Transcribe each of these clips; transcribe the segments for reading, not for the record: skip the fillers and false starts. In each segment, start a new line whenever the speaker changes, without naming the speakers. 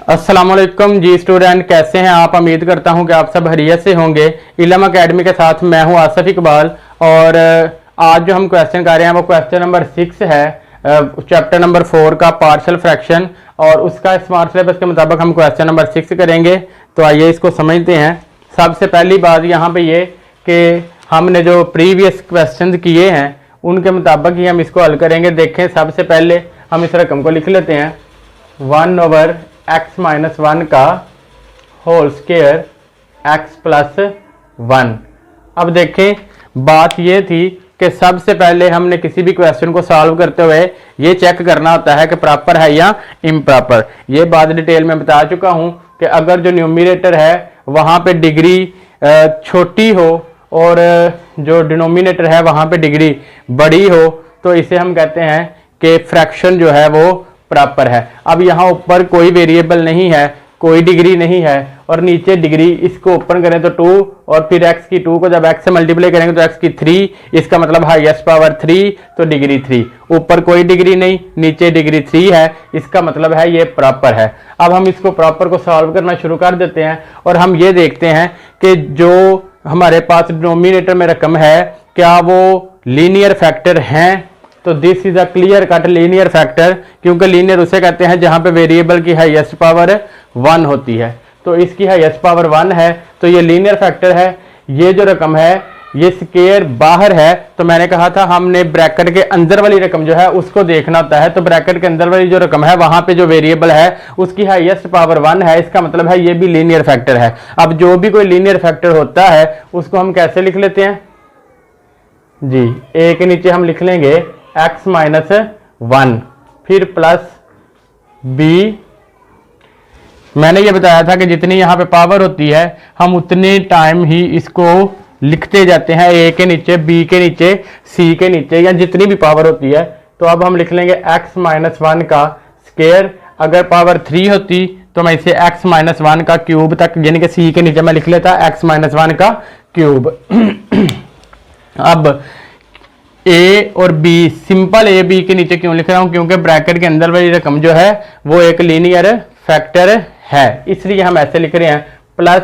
अस्सलाम वालेकुम जी स्टूडेंट, कैसे हैं आप। उम्मीद करता हूं कि आप सब खैरियत से होंगे। इल्म अकेडमी के साथ मैं हूं आसिफ इकबाल और आज जो हम क्वेश्चन कर रहे हैं वो क्वेश्चन नंबर 6 है, चैप्टर नंबर 4 का पार्शियल फ्रैक्शन, और उसका स्मार्ट सिलेबस के मुताबिक हम क्वेश्चन नंबर 6 करेंगे। तो आइए इसको समझते हैं। सबसे पहली बात यहाँ पे ये कि हमने जो प्रीवियस क्वेश्चन किए हैं उनके मुताबिक ही हम इसको हल करेंगे। देखें, सबसे पहले हम इस रकम को लिख लेते हैं 1/x-1 का होल स्क्वायर x+1। अब देखें, बात ये थी कि सबसे पहले हमने किसी भी क्वेश्चन को सॉल्व करते हुए ये चेक करना होता है कि प्रॉपर है या इम्प्रॉपर। ये बात डिटेल में बता चुका हूं कि अगर जो न्यूमरेटर है वहां पे डिग्री छोटी हो और जो डिनोमिनेटर है वहां पे डिग्री बड़ी हो तो इसे हम कहते हैं कि फ्रैक्शन जो है वो प्रॉपर है। अब यहाँ ऊपर कोई वेरिएबल नहीं है, कोई डिग्री नहीं है, और नीचे डिग्री, इसको ओपन करें तो 2 और फिर x की 2 को जब x से मल्टीप्लाई करेंगे तो x की 3, इसका मतलब हाईएस्ट पावर 3 तो डिग्री 3। ऊपर कोई डिग्री नहीं, नीचे डिग्री 3 है, इसका मतलब है ये प्रॉपर है। अब हम इसको प्रॉपर को सॉल्व करना शुरू कर देते हैं और हम ये देखते हैं कि जो हमारे पास डिनोमिनेटर में रकम है क्या वो लीनियर फैक्टर हैं। तो this is a clear cut linear factor, क्योंकि लीनियर उसे कहते हैं जहां पे वेरिएबल की हाईएस्ट पावर 1 होती है। तो इसकी हाईएस्ट पावर 1 है तो ये लीनियर फैक्टर है। ये जो रकम है ये स्क्वायर बाहर है, तो मैंने कहा था हमने ब्रैकेट के अंदर वाली रकम जो है उसको देखना होता है। तो ब्रैकेट के अंदर वाली जो रकम है वहां पे जो वेरिएबल है उसकी हाईएस्ट पावर 1 है, इसका मतलब है ये भी लीनियर फैक्टर है। अब जो भी कोई लीनियर फैक्टर होता है उसको हम कैसे लिख लेते हैं जी, ए के नीचे हम लिख लेंगे x-1, फिर प्लस बी। मैंने ये बताया था कि जितनी यहाँ पे पावर होती है हम उतने टाइम ही इसको लिखते जाते हैं, a के नीचे, b के नीचे, c के नीचे, या जितनी भी पावर होती है। तो अब हम लिख लेंगे x-1 का स्क्वायर। अगर पावर 3 होती तो मैं इसे x-1 का क्यूब तक, यानी कि c के नीचे मैं लिख लेता x-1 का क्यूब। अब ए और बी, सिंपल ए बी के नीचे क्यों लिख रहा हूं, क्योंकि ब्रैकेट के अंदर वाली रकम जो है वो एक लीनियर फैक्टर है, इसलिए हम ऐसे लिख रहे हैं। प्लस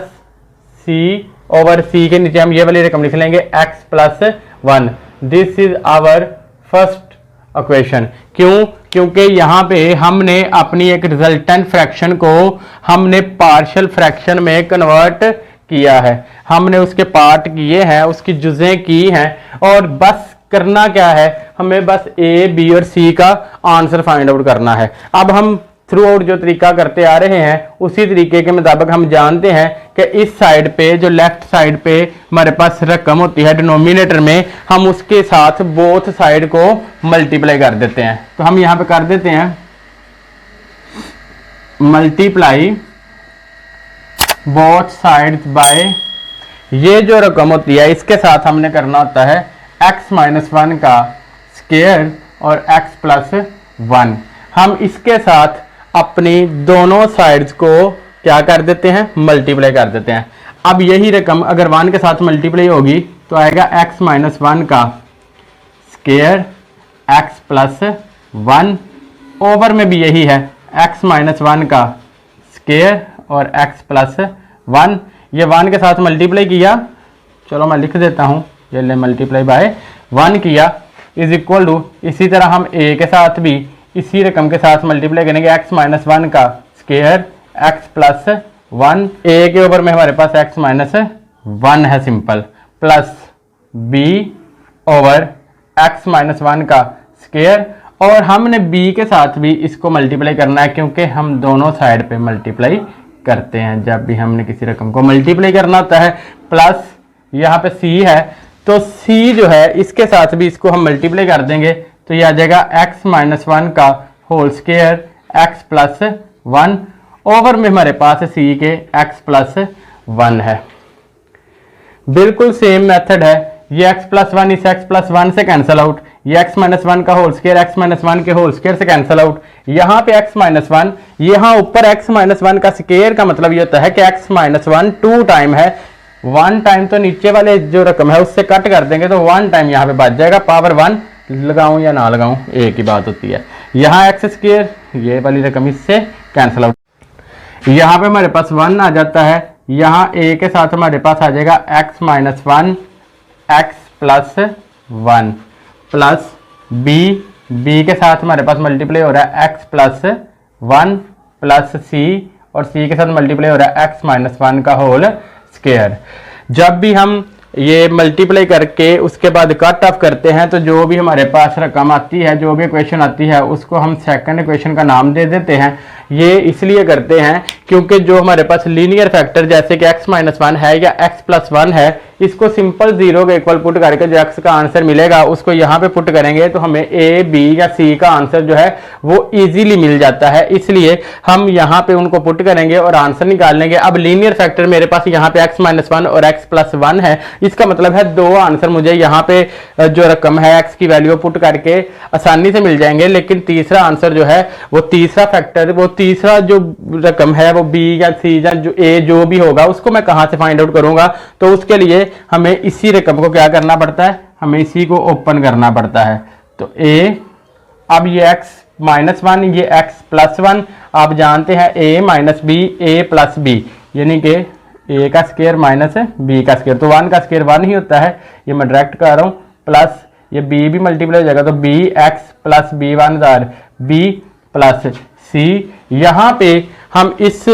सी ओवर सी के नीचे हम ये वाली रकम लिख लेंगे x+1। This is our first equation. क्यों? क्योंकि यहाँ पे हमने अपनी एक रिजल्टेंट फ्रैक्शन को हमने पार्शियल फ्रैक्शन में कन्वर्ट किया है। हमने उसके पार्ट किए हैं, उसकी जुज़ें की हैं, और बस करना क्या है, हमें बस ए बी और सी का आंसर फाइंड आउट करना है। अब हम थ्रू आउट जो तरीका करते आ रहे हैं उसी तरीके के मुताबिक हम जानते हैं कि इस साइड पे, जो लेफ्ट साइड पे हमारे पास रकम होती है डिनोमिनेटर में, हम उसके साथ बोथ साइड को मल्टीप्लाई कर देते हैं। तो हम यहां पे कर देते हैं मल्टीप्लाई बोथ साइड्स बाय, ये जो रकम होती है इसके साथ हमने करना होता है x-1 का स्क्वायर और x+1। हम इसके साथ अपनी दोनों साइड्स को क्या कर देते हैं, मल्टीप्लाई कर देते हैं। अब यही रकम अगर 1 के साथ मल्टीप्लाई होगी तो आएगा x-1 का स्क्वायर x+1। ओवर में भी यही है, x-1 का स्क्वायर और x+1। ये 1 के साथ मल्टीप्लाई किया, चलो मैं लिख देता हूं, ये ले मल्टीप्लाई बाय 1 किया, इज इक्वल टू, इसी तरह हम a के साथ भी इसी रकम के साथ मल्टीप्लाई करेंगे x-1 का स्क्वायर x+1। a के ऊपर में हमारे पास x-1 है simple, plus b over x-1 का स्क्वायर, और हमने b के साथ भी इसको मल्टीप्लाई करना है क्योंकि हम दोनों साइड पे मल्टीप्लाई करते हैं जब भी हमने किसी रकम को मल्टीप्लाई करना होता है। प्लस यहाँ पे c है तो c जो है इसके साथ भी इसको हम मल्टीप्लाई कर देंगे तो ये आ जाएगा x-1 का होल स्क्वायर x+1। ओवर में हमारे पास c के x+1 है। बिल्कुल सेम मेथड है, ये x+1 इस x+1 से कैंसिल आउट, ये x-1 का होल स्क्वायर x-1 के होल स्क्वायर से कैंसिल आउट। यहाँ पे x-1, यहाँ ऊपर x-1 का स्क्वायर का मतलब ये होता है कि x-1 2 टाइम है, 1 टाइम तो नीचे वाले जो रकम है उससे कट कर देंगे तो 1 टाइम यहाँ पे बच जाएगा। पावर 1 लगाऊं या ना लगाऊं एक ही बात होती है। यहाँ एक्स स्क्वायर, ये वाली रकम इससे कैंसिल आउट। यहाँ पे हमारे पास 1 आ जाता है, यहाँ a के साथ हमारे पास आ जाएगा x minus 1 x plus 1 plus b के साथ हमारे पास मल्टीप्लाई हो रहा है x प्लस 1 प्लस c और c के साथ मल्टीप्लाई हो रहा है x माइनस 1 का होल स्क्वायर। जब भी हम ये मल्टीप्लाई करके उसके बाद कट ऑफ करते हैं तो जो भी हमारे पास रकम आती है, जो भी इक्वेशन आती है, उसको हम सेकंड इक्वेशन का नाम दे देते हैं। ये इसलिए करते हैं क्योंकि जो हमारे पास लीनियर फैक्टर जैसे कि x माइनस 1 है या x प्लस 1 है, इसको सिंपल जीरो के इक्वल पुट करके जो x का आंसर मिलेगा उसको यहाँ पे पुट करेंगे तो हमें a b या c का आंसर जो है वो इजीली मिल जाता है। इसलिए हम यहाँ पे उनको पुट करेंगे और आंसर निकाल लेंगे। अब लीनियर फैक्टर मेरे पास यहाँ पे x माइनस 1 और x प्लस 1 है, इसका मतलब है दो आंसर मुझे यहाँ पे जो रकम है x की वैल्यू पुट करके आसानी से मिल जाएंगे। लेकिन तीसरा आंसर जो है वो तीसरा फैक्टर, वो तीसरा जो रकम है वो b या c या जो a जो भी होगा उसको मैं कहाँ से फाइंड आउट करूंगा। तो उसके लिए हमें इसी रकम को क्या करना पड़ता है, हमें इसी को ओपन करना पड़ता है। तो a, अब ये x माइनस 1 ये x प्लस 1, आप जानते हैं a minus B a plus B, यानी कि a का स्क्वायर माइनस b का स्क्वायर, तो 1 का स्क्वायर 1 ही होता है, ये मैं डायरेक्ट कर रहा हूँ। प्लस ये b भी मल्टीप्लाई हो जाएगा तो bx plus b1 b plus c। यहाँ पे हम इस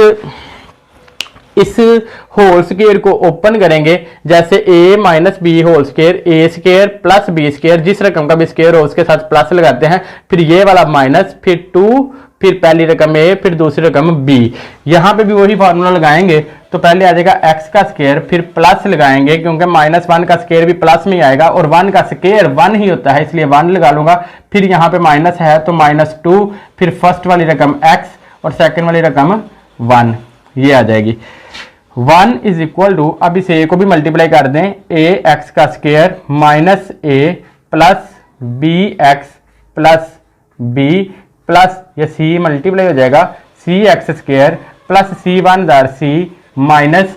होल स्क्वायर को ओपन करेंगे, जैसे a minus B whole square a square plus b square, जिस रकम का भी स्क्वायर हो उसके साथ प्लस लगाते हैं, फिर ये वाला माइनस, फिर 2, फिर पहली रकम a, फिर दूसरी रकम b। यहाँ पे भी वही फार्मूला लगाएंगे तो पहले आ जाएगा x का स्क्वायर, फिर प्लस लगाएंगे क्योंकि माइनस 1 का स्क्वायर भी प्लस में आएगा और 1 का स्क्वायर 1 ही होता है इसलिए 1 लगा लूंगा। फिर यहाँ पे माइनस है तो माइनस 2, फिर फर्स्ट वाली रकम x और सेकेंड वाली रकम 1, ये आ जाएगी। 1 इज इक्वल टू, अब इस a को भी मल्टीप्लाई कर दें, a x का square minus a plus b x plus b plus ये c मल्टीप्लाई हो जाएगा c x square plus c 1 c minus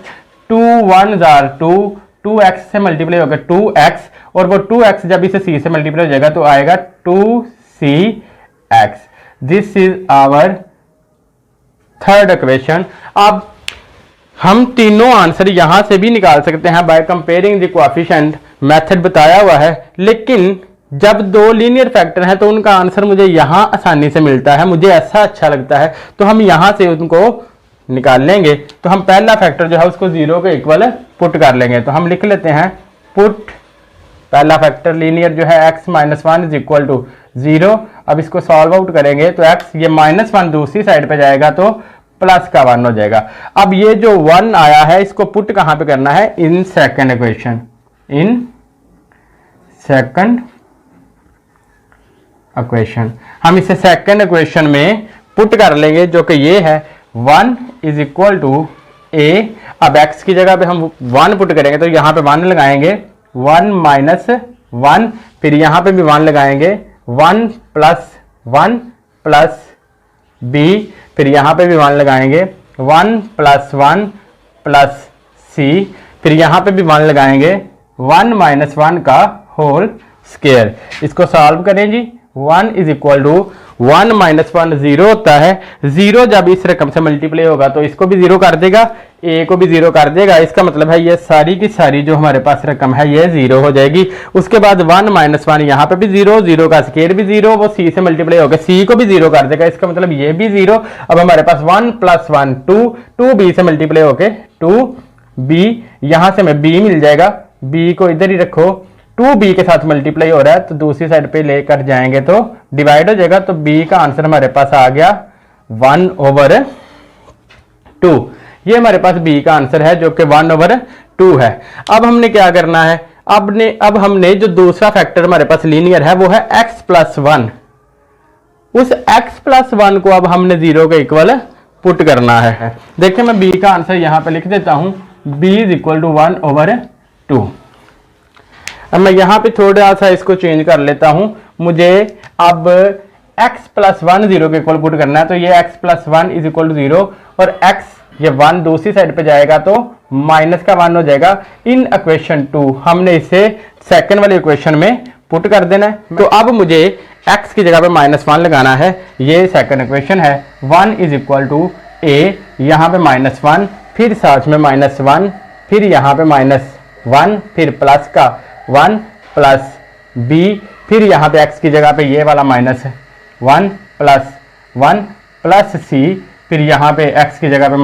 2 1 2, 2x से मल्टीप्लाई होगा 2x और वो 2x जब इसे c से मल्टीप्लाई हो जाएगा तो आएगा 2cx। This is our third equation. अब हम तीनों आंसर यहां से भी निकाल सकते हैं by comparing the coefficient, method बताया हुआ है। लेकिन जब दो लीनियर फैक्टर हैं तो उनका आंसर मुझे यहां आसानी से मिलता है, मुझे ऐसा अच्छा लगता है, तो हम यहां से उनको निकाल लेंगे। तो हम पहला फैक्टर जो है उसको 0 के इक्वल पुट कर लेंगे। तो हम लिख लेते हैं पुट पहला फैक्टर लीनियर जो है x minus 1 is equal to 0। अब इसको सॉल्व आउट करेंगे तो x ये माइनस 1 दूसरी साइड पे जाएगा तो प्लस का 1 हो जाएगा। अब ये जो 1 आया है इसको पुट कहां पे करना है, in second equation, in second equation. हम इसे सेकंड इक्वेशन में पुट कर लेंगे जो कि ये है 1 इज इक्वल टू a। अब x की जगह पे हम 1 पुट करेंगे तो यहाँ पे 1 लगाएंगे, 1 माइनस 1, फिर यहाँ पे भी 1 लगाएंगे, 1 प्लस b, फिर यहाँ पे भी 1 लगाएंगे, 1 प्लस c, फिर यहाँ पे भी 1 लगाएंगे, 1 माइनस 1 का होल स्क्वायर। इसको सॉल्व करें जी। 1 इज इक्वल टू 1 माइनस 1 0 होता है, 0 जब इस रकम से मल्टीप्लाई होगा तो इसको भी 0 कर देगा, a को भी 0 कर देगा। इसका मतलब है ये सारी की सारी जो हमारे पास रकम है ये 0 हो जाएगी। उसके बाद 1 माइनस 1 यहाँ पे भी 0, 0 का स्क्वायर भी 0, वो c से मल्टीप्लाई होगा, c को भी 0 कर देगा, इसका मतलब ये भी 0। अब हमारे पास 1 प्लस 1 2, 2b से मल्टीप्लाई होके 2b, यहाँ से हमें b मिल जाएगा, b को इधर ही रखो, 2b के साथ मल्टीप्लाई हो रहा है तो दूसरी साइड पे लेकर जाएंगे तो डिवाइड हो जाएगा। तो b का आंसर हमारे पास आ गया 1/2। ये हमारे पास b का आंसर है जो कि 1/2 है। अब हमने क्या करना है, अब हमने जो दूसरा फैक्टर हमारे पास लीनियर है वो है x प्लस 1। उस x प्लस 1 को अब हमने 0 के इक्वल पुट करना है। देखिए मैं b का आंसर यहां पे लिख देता हूं, b इज इक्वल टू 1/2। अब मैं यहाँ पे थोड़ा सा इसको चेंज कर लेता हूं, मुझे अब x प्लस 1 0 के इक्वल पुट करना है। तो ये x plus 1 is equal to 0 और x ये 1 दूसरी साइड पे जाएगा तो माइनस का 1 हो जाएगा। इन इक्वेशन 2 हमने इसे सेकंड वाले इक्वेशन में पुट कर देना है। तो अब मुझे x की जगह पे -1 लगाना है, ये सेकंड इक्वेशन है। 1 इज इक्वल टू ए, यहाँ पे -1, फिर साथ में -1, फिर यहाँ पे -1, फिर प्लस का 1 प्लस बी, फिर यहाँ पे x की जगह पे ये वाला -1 प्लस 1 प्लस सी, फिर यहाँ पे x की जगह पे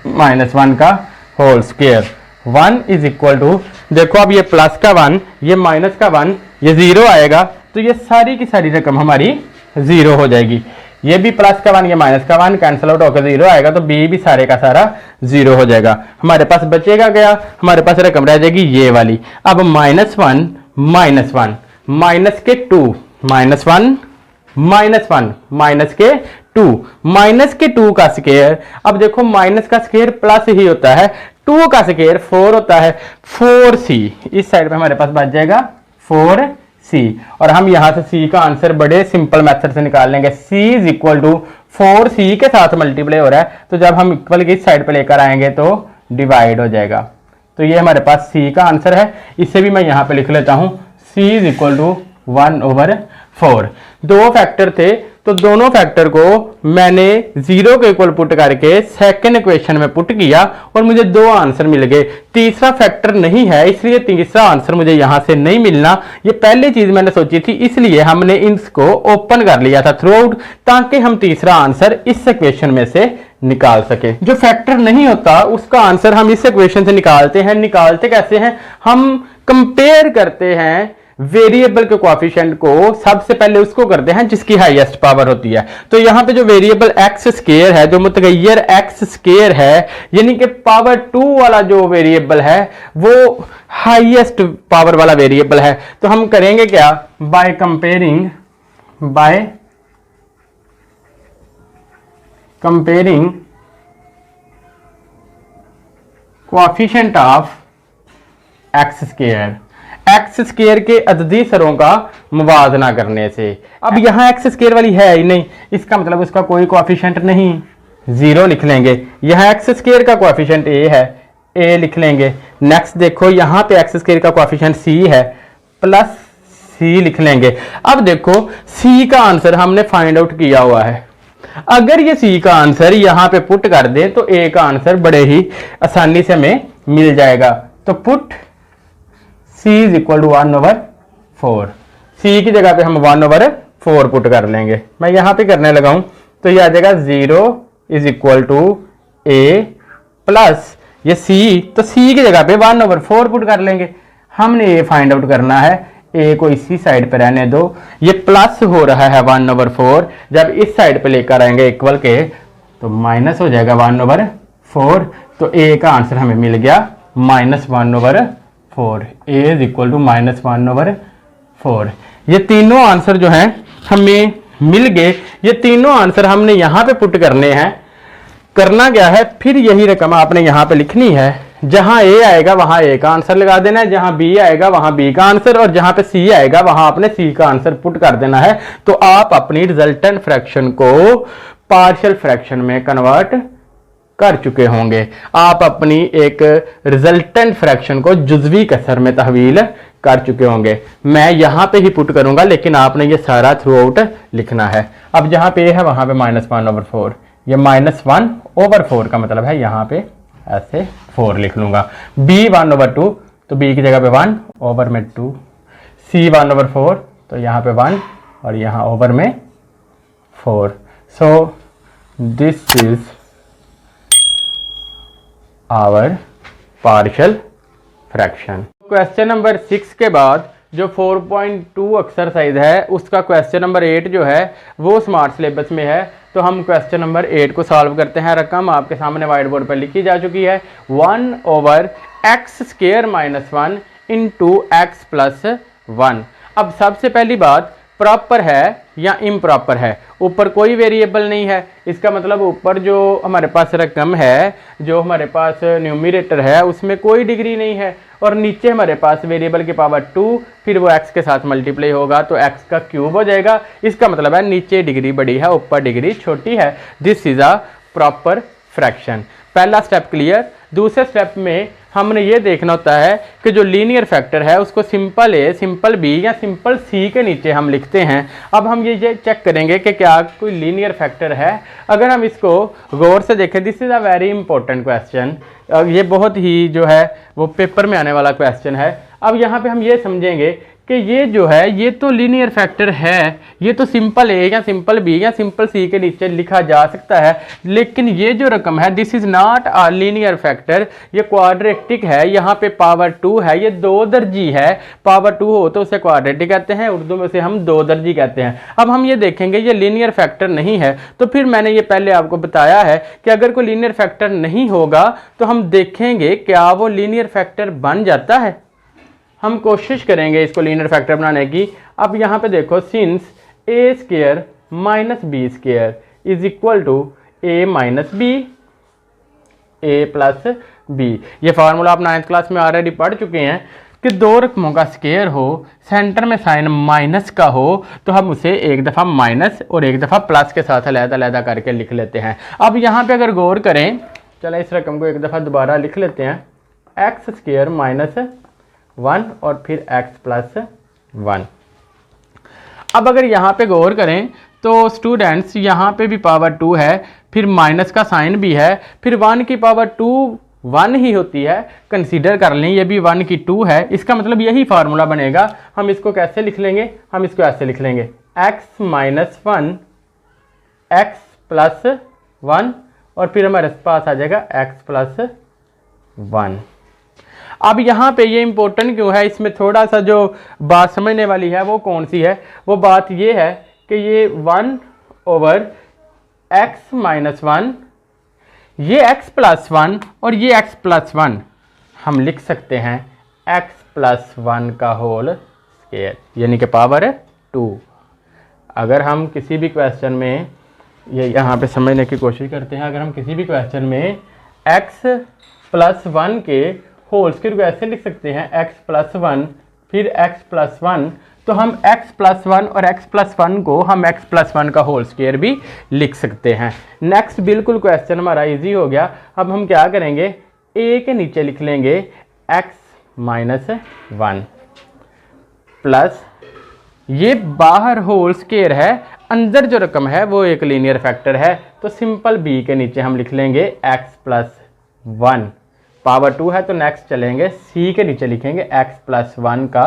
-1 का whole square. 1 is equal to, देखो अब ये प्लस का 1, ये माइनस का 1, ये 0 आएगा, तो ये सारी की सारी रकम हमारी 0 हो जाएगी। ये भी प्लस का 1, ये माइनस का 1 कैंसिल आउट होकर 0 आएगा, तो बी भी सारे का सारा 0 हो जाएगा। हमारे पास बचेगा गया, हमारे पास रकम रह जाएगी ये वाली। अब -1 -1 माइनस के 2, -1 -1 माइनस के 2, माइनस के 2 का स्क्वायर। अब देखो माइनस का स्क्वायर प्लस ही होता है, 2 का स्क्वायर 4 होता है, 4c। इस साइड पे हमारे पास बच जाएगा 4c, और हम यहां से c का आंसर बड़े सिंपल मेथड से निकाल लेंगे। c is equal to 4c के साथ मल्टीप्लाई हो रहा है, तो जब हम इक्वल की इस साइड पे लेकर आएंगे तो डिवाइड हो जाएगा। तो ये हमारे पास c का आंसर है। इसे भी मैं यहां पे लिख लेता हूं, c इज इक्वल टू 1/4। दो फैक्टर थे, तो दोनों फैक्टर को मैंने 0 के इक्वल पुट करके सेकंड इक्वेशन में पुट किया और मुझे 2 आंसर मिल गए। तीसरा फैक्टर नहीं है, इसलिए तीसरा आंसर मुझे यहां से नहीं मिलना। ये पहली चीज मैंने सोची थी, इसलिए हमने इसको ओपन कर लिया था थ्रू आउट, ताकि हम तीसरा आंसर इस इक्वेशन में से निकाल सके। जो फैक्टर नहीं होता उसका आंसर हम इस इक्वेशन से निकालते हैं। निकालते कैसे हैं? हम कंपेयर करते हैं वेरिएबल के कोएफिशिएंट को, सबसे पहले उसको करते हैं जिसकी हाईएस्ट पावर होती है। तो यहां पे जो वेरिएबल एक्स स्क्वायर है, जो मुतगय्यर एक्स स्क्वायर है, यानी कि पावर 2 वाला जो वेरिएबल है वो हाईएस्ट पावर वाला वेरिएबल है। तो हम करेंगे क्या? By comparing coefficient of x square, x square के अददी सरों का मुवाजना करने से। अब यहां एक्स स्क्वायर वाली है ही नहीं, इसका मतलब उसका कोई कोएफिशिएंट नहीं, 0 लिख लेंगे। यहां एक्स स्क्वायर का कोएफिशिएंट a है, a लिख लेंगे। नेक्स्ट देखो यहां पे एक्स स्क्वायर का कोएफिशिएंट c है, प्लस c लिख लेंगे। अब देखो c का आंसर हमने फाइंड आउट किया हुआ है। अगर ये c का आंसर यहां पे पुट कर दे तो a का आंसर बड़े ही आसानी से हमें मिल जाएगा। तो put c is equal to 1/4, c की जगह पे हम 1/4 पुट कर लेंगे। मैं यहां पे करने लगा हूं, तो ये आ जाएगा 0 is equal to a plus ये c, तो c की जगह पे 1/4 पुट कर लेंगे। हमने ये फाइंड आउट करना है, a को इसी साइड पे रहने दो। ये प्लस हो रहा है 1/4, जब इस साइड पे लेकर आएंगे इक्वल के तो माइनस हो जाएगा 1/4। तो a का आंसर हमें मिल गया -1/4, a इज इक्वल टू -1/4। ये तीनों आंसर जो हैं हमें मिल गए। ये तीनों आंसर हमने यहां पे पुट करने हैं। करना क्या है, फिर यही रकम आपने यहां पे लिखनी है। जहां a आएगा वहां a का आंसर लगा देना है, जहां b आएगा वहां b का आंसर, और जहां पे c आएगा वहां आपने c का आंसर पुट कर देना है। तो आप अपनी रिजल्टेंट फ्रैक्शन को पार्शियल फ्रैक्शन में कन्वर्ट कर चुके होंगे। आप अपनी एक रिजल्टेंट फ्रैक्शन को जुज़वी कसर में तहवील कर चुके होंगे। मैं यहां पे ही पुट करूंगा, लेकिन आपने ये सारा थ्रू आउट लिखना है। अब जहां पे है वहां पे -1/4, ये -1/4 का मतलब है यहां पे ऐसे 4 लिख लूंगा। b 1/2, तो b की जगह पे 1/2, c 1/4, तो यहां पे 1 और यहां ओवर में 4। So this is our partial fraction. Question number 6 के बाद जो 4.2 एक्सरसाइज है उसका क्वेश्चन नंबर 8 जो है वो स्मार्ट सिलेबस में है। तो हम क्वेश्चन नंबर 8 को सॉल्व करते हैं। रकम आपके सामने व्हाइट बोर्ड पर लिखी जा चुकी है, 1/x² - 1 इंटू x + 1। अब सबसे पहली बात, प्रॉपर है या इम्प्रॉपर है? ऊपर कोई वेरिएबल नहीं है, इसका मतलब ऊपर जो हमारे पास रकम है, जो हमारे पास न्यूमरेटर है उसमें कोई डिग्री नहीं है, और नीचे हमारे पास वेरिएबल की पावर 2, फिर वो x के साथ मल्टीप्लाई होगा तो x का क्यूब हो जाएगा। इसका मतलब है नीचे डिग्री बड़ी है, ऊपर डिग्री छोटी है। This is a proper fraction. पहला स्टेप क्लियर। दूसरे स्टेप में हमने ये देखना होता है कि जो लीनियर फैक्टर है उसको सिंपल ए, सिंपल बी या सिंपल सी के नीचे हम लिखते हैं। अब हम ये चेक करेंगे कि क्या कोई लीनियर फैक्टर है। अगर हम इसको गौर से देखें, this is a very important question, ये बहुत ही जो है वो पेपर में आने वाला क्वेश्चन है। अब यहाँ पे हम ये समझेंगे कि ये जो है ये तो लीनियर फैक्टर है, ये तो सिंपल ए या सिंपल बी या सिंपल सी के नीचे लिखा जा सकता है, लेकिन ये जो रकम है this is not a linear factor, ये क्वाड्रेटिक है। यहाँ पे पावर 2 है, ये 2 दर्जी है। पावर 2 हो तो उसे क्वाड्रेटिक कहते हैं, उर्दू में उसे हम 2 दर्जी कहते हैं। अब हम ये देखेंगे ये लीनियर फैक्टर नहीं है, तो फिर मैंने ये पहले आपको बताया है कि अगर कोई लीनियर फैक्टर नहीं होगा तो हम देखेंगे क्या वो लीनियर फैक्टर बन जाता है। हम कोशिश करेंगे इसको लीनियर फैक्टर बनाने की। अब यहाँ पे देखो, since A square minus B square is equal to A minus B, A plus B. ये फार्मूला आप 9th क्लास में ऑलरेडी पढ़ चुके हैं कि दो रकमों का स्क्वायर हो, सेंटर में साइन माइनस का हो, तो हम उसे एक दफ़ा माइनस और एक दफ़ा प्लस के साथ अलग-अलग करके लिख लेते हैं। अब यहाँ पे अगर गौर करें, चलें इस रकम को एक दफ़ा दोबारा लिख लेते हैं, एक्स स्क्वायर माइनस 1 और फिर x प्लस 1। अब अगर यहाँ पे गौर करें तो स्टूडेंट्स यहाँ पे भी पावर 2 है, फिर माइनस का साइन भी है, फिर 1 की पावर 2 1 ही होती है, कंसीडर कर लें ये भी 1 की 2 है। इसका मतलब यही फार्मूला बनेगा। हम इसको कैसे लिख लेंगे, हम इसको ऐसे लिख लेंगे, x माइनस 1 x प्लस 1 और फिर हमारे पास आ जाएगा x प्लस 1। अब यहाँ पे ये इंपॉर्टेंट क्यों है, इसमें थोड़ा सा जो बात समझने वाली है वो कौन सी है, वो बात ये है कि ये 1 ओवर x माइनस 1, ये x प्लस 1 और ये x प्लस 1 हम लिख सकते हैं x प्लस 1 का होल स्क्वायर, यानी कि पावर 2। अगर हम किसी भी क्वेश्चन में ये यहाँ पे समझने की कोशिश करते हैं, अगर हम किसी भी क्वेश्चन में x प्लस 1 के होल स्क्वायर को ऐसे लिख सकते हैं, x प्लस 1 फिर x प्लस 1, तो हम x प्लस 1 और x प्लस 1 को हम x प्लस 1 का होल स्क्वायर भी लिख सकते हैं। नेक्स्ट बिल्कुल क्वेश्चन हमारा इजी हो गया। अब हम क्या करेंगे, a के नीचे लिख लेंगे x माइनस 1 प्लस, ये बाहर होल स्क्वायर है, अंदर जो रकम है वो एक लीनियर फैक्टर है, तो सिंपल b के नीचे हम लिख लेंगे x प्लस 1। पावर 2 है तो नेक्स्ट चलेंगे, c के नीचे लिखेंगे x प्लस 1 का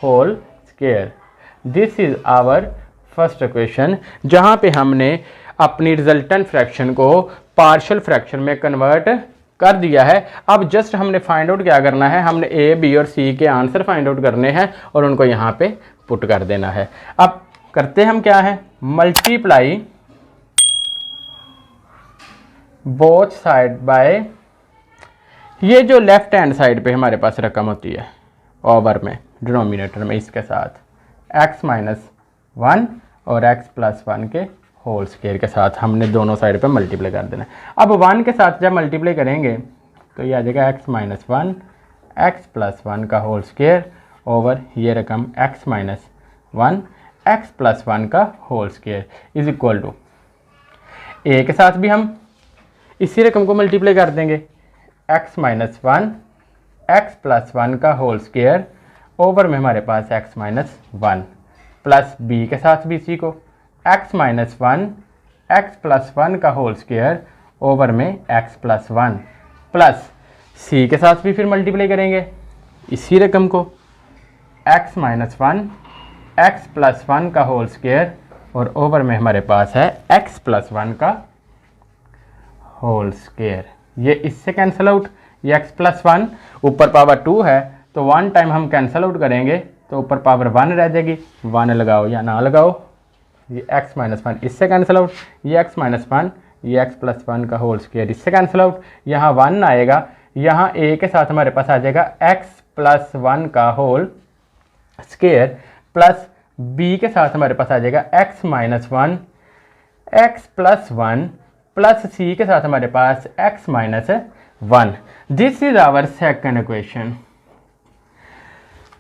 whole square. This is our first equation, जहाँ पे हमने अपनी रिजल्टेंट फ्रैक्शन को पार्शियल फ्रैक्शन में कन्वर्ट कर दिया है। अब जस्ट हमने फाइंड आउट क्या करना है, हमने a, b और c के आंसर फाइंड आउट करने हैं और उनको यहाँ पे पुट कर देना है। अब करते हम क्या है, मल्टीप्लाई बोथ साइड बाय, ये जो लेफ्ट हैंड साइड पे हमारे पास रकम होती है ओवर में डिनोमिनेटर में, इसके साथ x माइनस 1 और x प्लस 1 के होल स्क्वायर के साथ हमने दोनों साइड पे मल्टीप्लाई कर देना है। अब 1 के साथ जब मल्टीप्लाई करेंगे तो ये आ जाएगा x माइनस 1 x प्लस 1 का होल स्क्वायर ओवर ये रकम x माइनस 1 x प्लस 1 का whole square is equal to, a के साथ भी हम इसी रकम को मल्टीप्लाई कर देंगे, x माइनस 1 x प्लस 1 का होल स्क्वायर ओवर में हमारे पास x माइनस 1 प्लस b के साथ भी इसी को x माइनस 1 x प्लस 1 का होल स्क्वायर ओवर में x प्लस 1 प्लस c के साथ भी फिर मल्टीप्लाई करेंगे इसी रकम को, x माइनस 1 x प्लस 1 का होल स्क्वायर और ओवर में हमारे पास है x प्लस 1 का होल स्क्वायर। ये इससे कैंसिल आउट, ये x प्लस 1 ऊपर पावर 2 है तो 1 टाइम हम कैंसिल आउट करेंगे तो ऊपर पावर 1 रह जाएगी, 1 लगाओ या ना लगाओ, ये x माइनस 1 इससे कैंसिल आउट, ये x माइनस 1 ये x प्लस 1 का होल स्क्वायर इससे कैंसिल आउट, यहाँ 1 आएगा, यहाँ a के साथ हमारे पास आ जाएगा x प्लस 1 का होल स्क्वायर प्लस b के साथ हमारे पास आ जाएगा x minus 1 x plus 1 plus c के साथ हमारे पास x minus 1। This is our second equation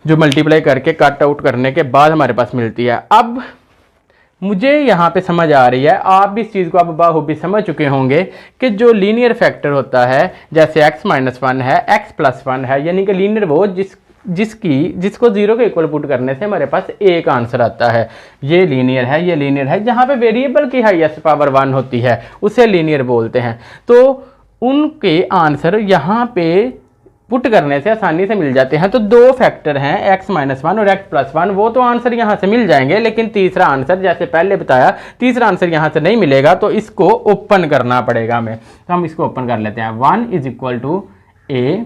जो मल्टीप्लाई करके कट आउट करने के बाद हमारे पास मिलती है। अब मुझे यहाँ पे समझ आ रही है, आप भी इस चीज़ को आप बाखूबी समझ चुके होंगे कि जो लीनियर फैक्टर होता है जैसे x-1 है, x+1 है, यानी कि लीनियर वो जिसको 0 के इक्वल पुट करने से हमारे पास एक आंसर आता है। ये लीनियर है, ये लीनियर है। जहाँ पे वेरिएबल की हाईएस्ट पावर 1 होती है उसे लीनियर बोलते हैं। तो उनके आंसर यहाँ पे पुट करने से आसानी से मिल जाते हैं। तो दो फैक्टर हैं x-1 और x+1, वो तो आंसर यहाँ से मिल जाएंगे, लेकिन तीसरा आंसर जैसे पहले बताया तीसरा आंसर यहाँ से नहीं मिलेगा, तो इसको ओपन करना पड़ेगा हमें। तो हम इसको ओपन कर लेते हैं। 1 = a,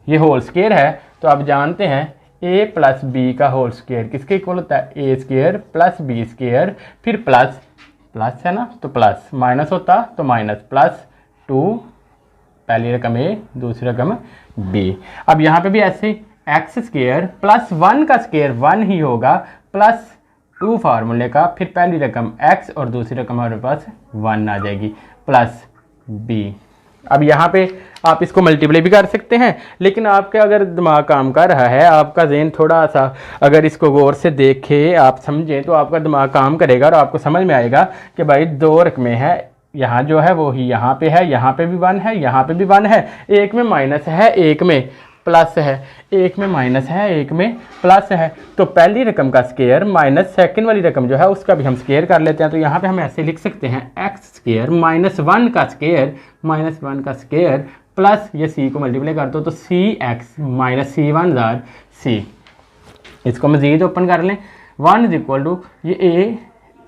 ये होल स्क्वायर है, तो आप जानते हैं a + b का होल स्क्वायर किसके इक्वल होता है, a² + b², फिर प्लस है ना, तो प्लस, माइनस होता तो माइनस, +2, पहली रकम a, दूसरी रकम b। अब यहाँ पे भी ऐसे x² + 1 का स्क्वायर 1 ही होगा, +2 फार्मूले का, फिर पहली रकम x और दूसरी रकम हमारे पास 1 आ जाएगी, प्लस b। अब यहाँ पे आप इसको मल्टीप्लाई भी कर सकते हैं, लेकिन आपका अगर दिमाग काम कर रहा है, आपका जहन थोड़ा सा अगर इसको गौर से देखें, आप समझें, तो आपका दिमाग काम करेगा और आपको समझ में आएगा कि भाई दो रकमें हैं, यहाँ जो है वो ही यहाँ पे है, यहाँ पे भी 1 है, यहाँ पे भी 1 है, एक में माइनस है, एक में प्लस है, एक में माइनस है, एक में प्लस है। तो पहली रकम का स्क्वायर माइनस सेकंड वाली रकम जो है उसका भी हम स्क्वायर कर लेते हैं। तो यहाँ पे हम ऐसे लिख सकते हैं x² -1 का स्क्वायर, -1 का स्क्वायर, प्लस ये c को मल्टीप्लाई कर दो तो cx -c1 c। इसको मजीद ओपन कर लें। 1 = ये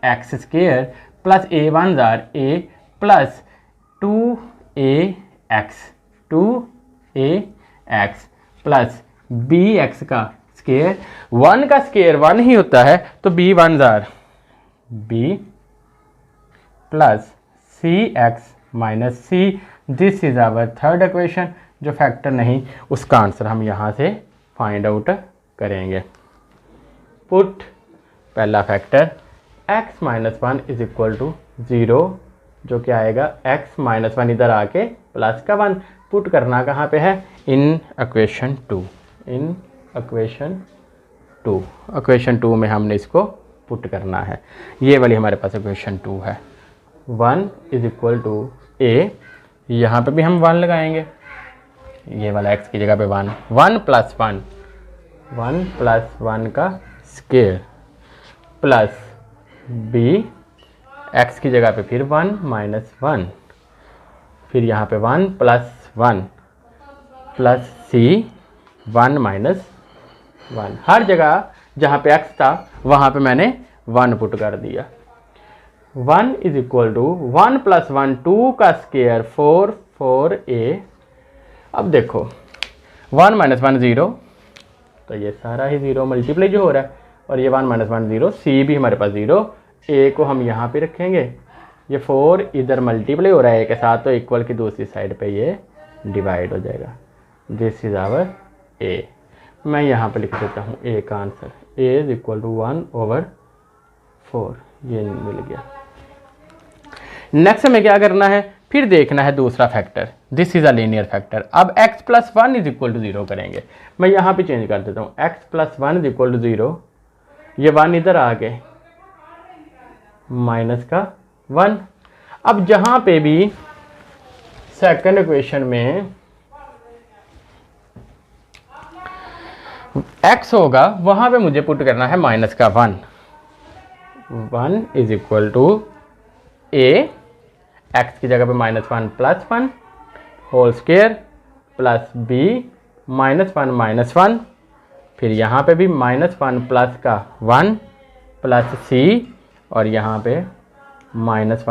ax² + a1 a plus 2ax plus bx का स्क्वायर, 1 का स्क्वायर 1 ही होता है, तो b1 b plus cx -c। This is our third equation. जो फैक्टर नहीं उसका आंसर हम यहाँ से फाइंड आउट करेंगे। पुट पहला फैक्टर x-1 = 0, जो क्या आएगा x-1 इधर आके प्लस का 1, पुट करना कहाँ पे है, इन इक्वेशन 2। इन इक्वेशन 2 में हमने इसको पुट करना है। ये वाली हमारे पास इक्वेशन 2 है। 1 = a, यहाँ पे भी हम 1 लगाएंगे, ये वाला x की जगह पे 1, 1 + 1, 1 + 1 का स्क्वायर, प्लस b, x की जगह पे फिर 1 - 1, फिर यहाँ पे 1 + 1 प्लस c 1 - 1। हर जगह जहाँ पे x था वहाँ पे मैंने 1 पुट कर दिया। 1 = 1 + 1 2 का स्क्वायर 4, 4a। अब देखो 1 - 1 0, तो ये सारा ही 0 मल्टीप्लाई जो हो रहा है, और ये 1 - 1 0, c भी हमारे पास 0, a को हम यहाँ पे रखेंगे, ये 4 इधर मल्टीप्लाई हो रहा है a के साथ, तो इक्वल की दूसरी साइड पे ये डिवाइड हो जाएगा। This is our a। मैं यहाँ पे लिख देता हूँ a का आंसर, a = 1/4, ये मिल गया। नेक्स्ट हमें क्या करना है, फिर देखना है दूसरा factor. This is a linear factor. अब x+1 = 0 करेंगे। मैं यहाँ पे चेंज कर देता हूँ, x+1 = 0, ये 1 इधर आ गए, माइनस का 1। अब जहाँ पे भी सेकंड इक्वेशन में x होगा वहाँ पे मुझे पुट करना है माइनस का 1। 1 = a, x की जगह पे -1 + 1 होल स्क्वायर, प्लस b -1 - 1, फिर यहाँ पे भी -1 प्लस का 1 प्लस c, और यहाँ पे -1 -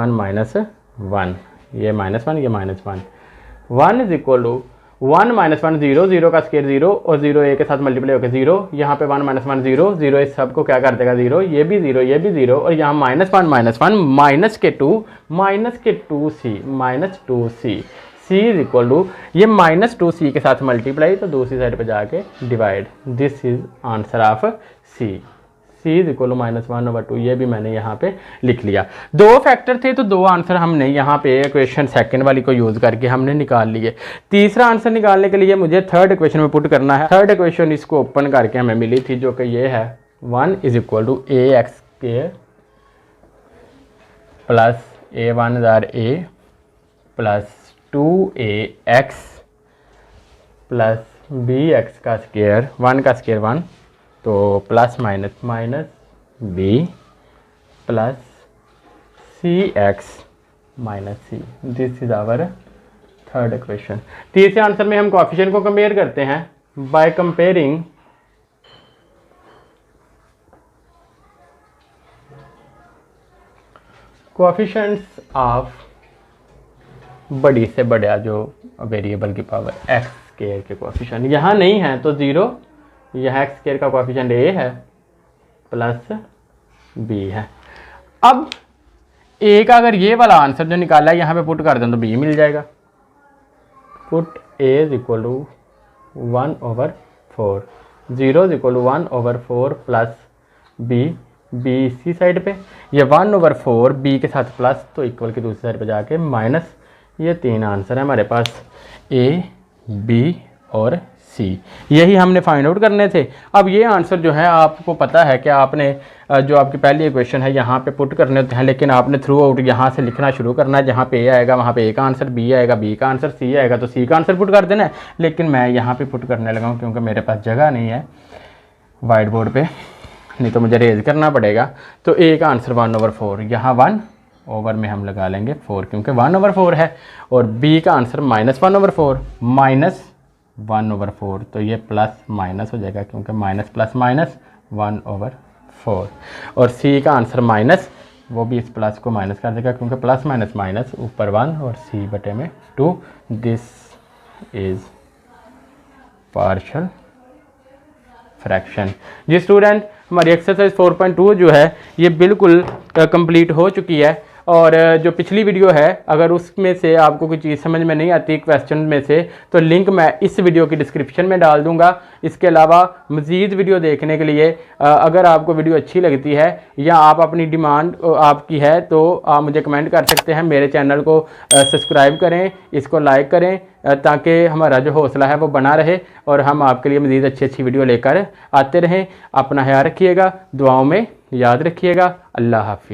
1, ये -1 ये -1। 1 = 1 - 1 0, 0 का स्क्वायर 0, और 0 a के साथ मल्टीप्लाई होकर 0, यहाँ पे 1 - 1 0, 0 इस सब को क्या कर देगा 0, ये भी 0, ये भी 0, और यहाँ -1 - 1 -2c c = ये -2c के साथ मल्टीप्लाई, तो दूसरी साइड पे जाके divide. This is answer of c। c = -1/2, ये भी मैंने यहाँ पे लिख लिया। दो फैक्टर थे तो दो आंसर हमने यहाँ पे इक्वेशन सेकंड वाली को यूज़ करके हमने निकाल लिए। तीसरा आंसर निकालने के लिए मुझे थर्ड इक्वेशन में पुट करना है। थर्ड इक्वेशन इसको ओपन करके हमें मिली थी, जो कि ये है 1 = ax² प्लस a1 जार a plus 2ax plus bx का स्क्वायर 1 का स्क्वायर 1, तो plus minus minus b plus cx minus c। This is our third equation. तीसरे आंसर में हम कोएफिशिएंट को कंपेयर करते हैं बाय कंपेयरिंग कोएफिशिएंट्स ऑफ बड़ी से बड़ा जो वेरिएबल की पावर एक्स स्क्वायर के कोएफिशिएंट यहाँ नहीं है तो 0, यह एक्स स्क्वायर का कोएफिशिएंट a है प्लस b है। अब a का अगर ये वाला आंसर जो निकाला है यहाँ पे पुट कर दें तो b मिल जाएगा। Put a is equal to 1/4, 0 is equal to 1/4 plus b इसी साइड पे, ये 1/4 b के साथ प्लस तो इक्वल की दूसरी साइड पे जाके माइनस। ये 3 आंसर है हमारे पास a, b और c, यही हमने फाइंड आउट करने थे। अब ये आंसर जो है आपको पता है कि आपने जो आपकी पहली इक्वेशन है यहाँ पे पुट करने होते हैं, लेकिन आपने थ्रू आउट यहाँ से लिखना शुरू करना है। जहाँ पे a आएगा वहाँ पे a का आंसर, b आएगा b का आंसर, c आएगा तो c का आंसर पुट कर देना है। लेकिन मैं यहाँ पे पुट करने लगा हूँ क्योंकि मेरे पास जगह नहीं है वाइट बोर्ड पे, नहीं तो मुझे रेज करना पड़ेगा। तो a का आंसर 1/4, यहाँ 1 ओवर में हम लगा लेंगे 4 क्योंकि 1/4 है, और b का आंसर -1/4 माइनस 1/4, तो ये प्लस माइनस हो जाएगा क्योंकि माइनस प्लस माइनस 1/4, और c का आंसर माइनस, वो भी इस प्लस को माइनस कर देगा क्योंकि प्लस माइनस माइनस ऊपर 1 और c बटे में 2। This is partial fraction. जी स्टूडेंट, हमारी एक्सरसाइज 4.2 जो है ये बिल्कुल कंप्लीट हो चुकी है। और जो पिछली वीडियो है अगर उसमें से आपको कोई चीज़ समझ में नहीं आती क्वेश्चन में से, तो लिंक मैं इस वीडियो की डिस्क्रिप्शन में डाल दूंगा। इसके अलावा मज़ीद वीडियो देखने के लिए अगर आपको वीडियो अच्छी लगती है या आप अपनी डिमांड आपकी है तो आप मुझे कमेंट कर सकते हैं। मेरे चैनल को सब्सक्राइब करें, इसको लाइक करें ताकि हमारा जो हौसला है वो बना रहे और हम आपके लिए मज़ीद अच्छी वीडियो लेकर आते रहें। अपना ख्याल रखिएगा, दुआओं में याद रखिएगा। अल्लाह हाफिज़।